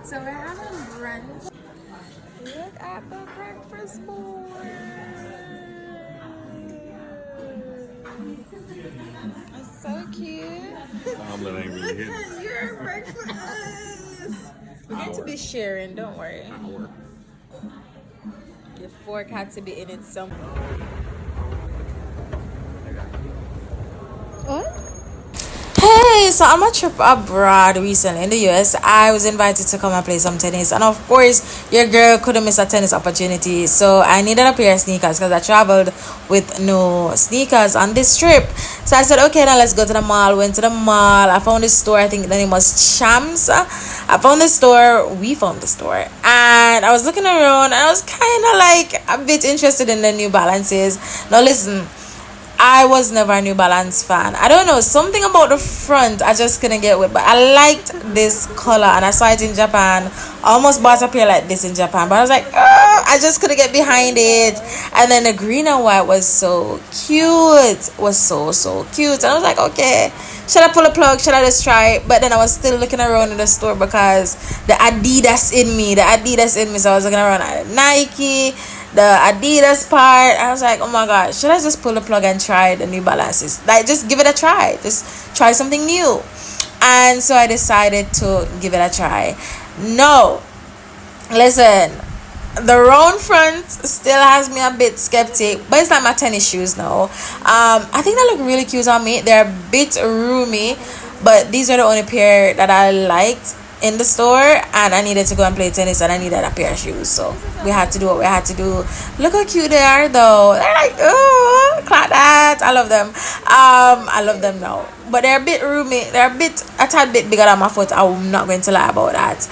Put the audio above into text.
So we're having brunch. Look at the breakfast board. It's so cute. Omelet ain't really hitting. Look at your breakfast. We're going to be sharing, don't worry. Your fork had to be in it somewhere. What? Hey, so I'm on a trip abroad recently in the US. I was invited to come and play some tennis, and of course, your girl couldn't miss a tennis opportunity. So I needed a pair of sneakers because I traveled with no sneakers on this trip. So I said, okay, now let's go to the mall. Went to the mall. I found this store. I think the name was Champs. I found the store. We found the store, and I was looking around. And I was kind of like a bit interested in the New Balances. Now listen. I was never a New Balance fan. I don't know, something about the front I just couldn't get with, but I liked this color and I saw it in Japan. I almost bought a pair like this in Japan, but I was like, I just couldn't get behind it. And then the green and white was so cute, was so cute, and I was like, okay, should I pull a plug? Should I just try it? But then I was still looking around in the store because the Adidas in me, so I was looking around at Nike, the Adidas part. I was like, oh my god, should I just pull the plug and try the New Balances? Like, just give it a try, just try something new. And so I decided to give it a try. No, listen, the round front still has me a bit skeptic, but it's like my tennis shoes now. I think they look really cute on me. They're a bit roomy, but these are the only pair that I liked in the store, and I needed to go and play tennis, and I needed a pair of shoes, so we had to do what we had to do. Look how cute they are though. They're like, oh, clap that. I love them. I love them now, but they're a bit roomy. They're a tad bit bigger than my foot. I'm not going to lie about that.